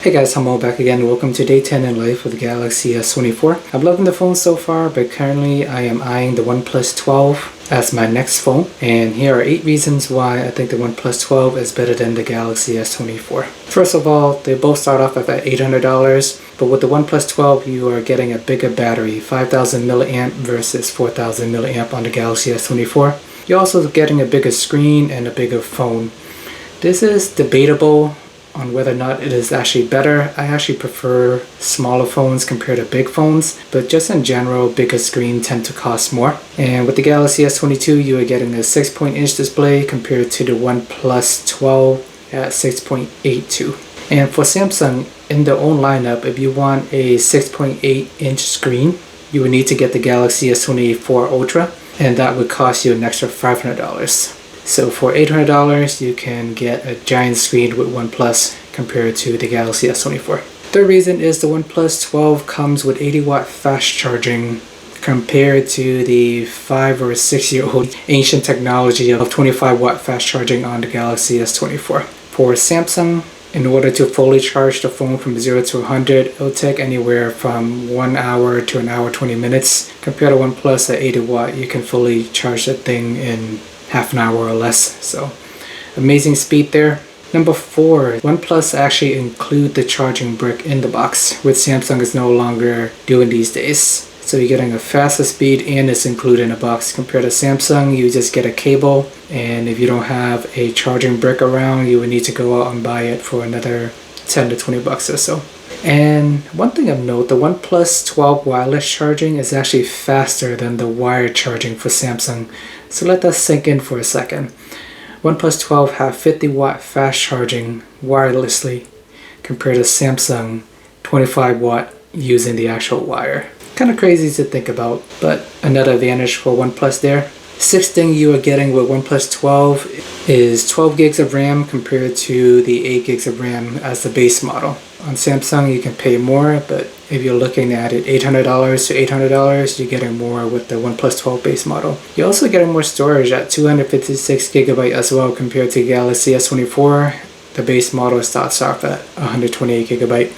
Hey guys, Hamo back again. Welcome to day 10 in life with the Galaxy S24. I'm loving the phone so far, but currently I am eyeing the OnePlus 12 as my next phone. And here are 8 reasons why I think the OnePlus 12 is better than the Galaxy S24. First of all, they both start off at that $800, but with the OnePlus 12 you are getting a bigger battery, 5000 milliamp versus 4000 milliamp on the Galaxy S24. You're also getting a bigger screen and a bigger phone. This is debatable on whether or not it is actually better. I actually prefer smaller phones compared to big phones, but just in general, bigger screen tend to cost more. And with the Galaxy S22, you are getting a 6-inch display compared to the OnePlus 12 at 6.82. And for Samsung, in their own lineup, if you want a 6.8-inch screen, you would need to get the Galaxy S24 Ultra, and that would cost you an extra $500. So for $800, you can get a giant screen with OnePlus compared to the Galaxy S24. Third reason is the OnePlus 12 comes with 80-watt fast charging compared to the 5 or 6-year-old ancient technology of 25-watt fast charging on the Galaxy S24. For Samsung, in order to fully charge the phone from 0 to 100, it'll take anywhere from 1 hour to 1 hour 20 minutes. Compared to OnePlus at 80-watt, you can fully charge that thing in half an hour or less. So amazing speed there. Number 4, OnePlus actually include the charging brick in the box, which Samsung is no longer doing these days. So you're getting a faster speed and it's included in the box. Compared to Samsung, you just get a cable, and if you don't have a charging brick around, you would need to go out and buy it for another 10 to 20 bucks or so. And one thing of note, the OnePlus 12 wireless charging is actually faster than the wired charging for Samsung. So let that sink in for a second. OnePlus 12 have 50-watt fast charging wirelessly compared to Samsung 25-watt using the actual wire. Kind of crazy to think about, but another advantage for OnePlus there. Sixth thing you are getting with OnePlus 12 is 12 gigs of RAM compared to the 8 gigs of RAM as the base model. On Samsung you can pay more, but if you're looking at it $800 to $800, you're getting more with the OnePlus 12 base model. You're also getting more storage at 256GB as well compared to Galaxy S24. The base model starts off at 128GB.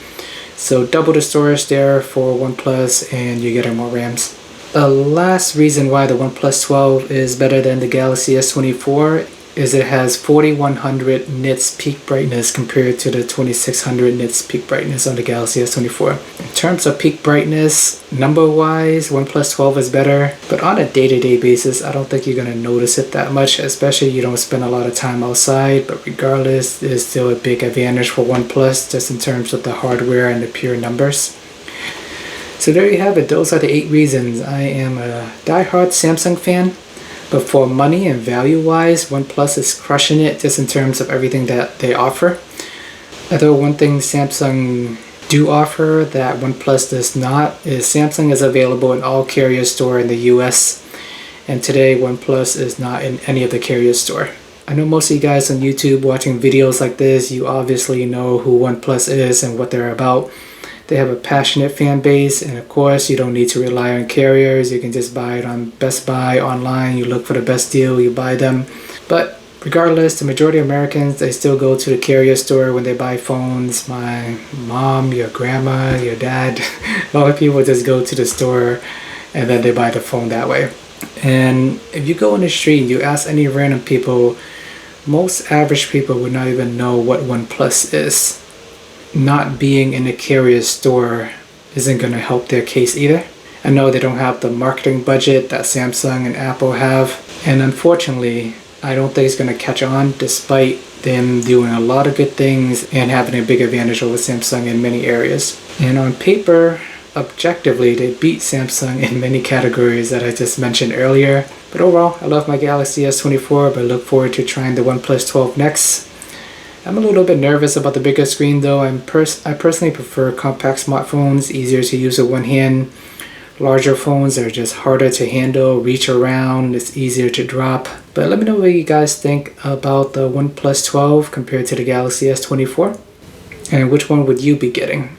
So double the storage there for OnePlus, and you're getting more RAMs. The last reason why the OnePlus 12 is better than the Galaxy S24 is it has 4100 nits peak brightness compared to the 2600 nits peak brightness on the Galaxy S24. In terms of peak brightness, number-wise, OnePlus 12 is better, but on a day-to-day basis, I don't think you're going to notice it that much, especially you don't spend a lot of time outside, but regardless, it's still a big advantage for OnePlus just in terms of the hardware and the pure numbers. So there you have it. Those are the 8 reasons. I am a die-hard Samsung fan, but for money and value-wise, OnePlus is crushing it just in terms of everything that they offer. Although one thing Samsung do offer that OnePlus does not is Samsung is available in all carrier store in the US, and today OnePlus is not in any of the carrier store. I know most of you guys on YouTube watching videos like this, you obviously know who OnePlus is and what they're about. They have a passionate fan base, and of course you don't need to rely on carriers. You can just buy it on Best Buy online. You look for the best deal, you buy them. But regardless, the majority of Americans, they still go to the carrier store when they buy phones. My mom, your grandma, your dad, a lot of people just go to the store and then they buy the phone that way. And if you go on the street and you ask any random people, most average people would not even know what OnePlus is. Not being in a carrier store isn't going to help their case either. I know they don't have the marketing budget that Samsung and Apple have, and unfortunately I don't think it's going to catch on despite them doing a lot of good things and having a big advantage over Samsung in many areas. And on paper, objectively, they beat Samsung in many categories that I just mentioned earlier. But overall, I love my Galaxy S24, but look forward to trying the OnePlus 12 next. I'm a little bit nervous about the bigger screen though. I personally prefer compact smartphones, easier to use with one hand. Larger phones are just harder to handle, reach around, it's easier to drop. But let me know what you guys think about the OnePlus 12 compared to the Galaxy S24. And which one would you be getting?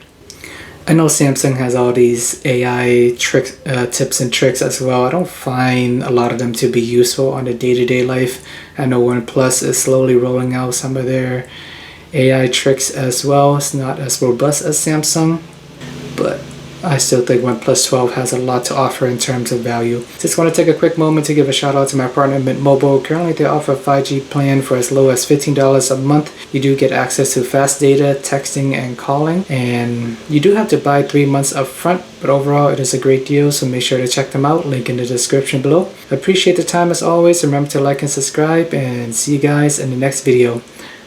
I know Samsung has all these AI tips and tricks as well. I don't find a lot of them to be useful on the day-to-day life. I know OnePlus is slowly rolling out some of their AI tricks as well. It's not as robust as Samsung, but I still think OnePlus 12 has a lot to offer in terms of value. Just want to take a quick moment to give a shout out to my partner Mint Mobile. Currently they offer a 5G plan for as low as $15 a month. You do get access to fast data, texting, and calling, and you do have to buy 3 months up front, but overall it is a great deal, so make sure to check them out. Link in the description below. Appreciate the time as always. Remember to like and subscribe, and see you guys in the next video.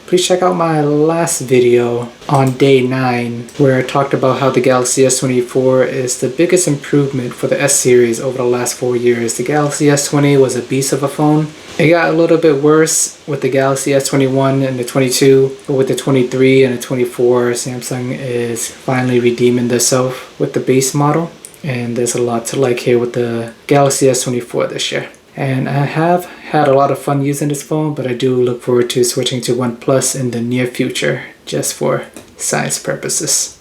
Please check out my last video on day 9 where I talked about how the Galaxy S24 is the biggest improvement for the S series over the last 4 years. The Galaxy S20 was a beast of a phone. It got a little bit worse with the Galaxy S21 and the 22, but with the 23 and the 24, Samsung is finally redeeming themselves with the base model. And there's a lot to like here with the Galaxy S24 this year. And I have had a lot of fun using this phone, but I do look forward to switching to OnePlus in the near future just for science purposes.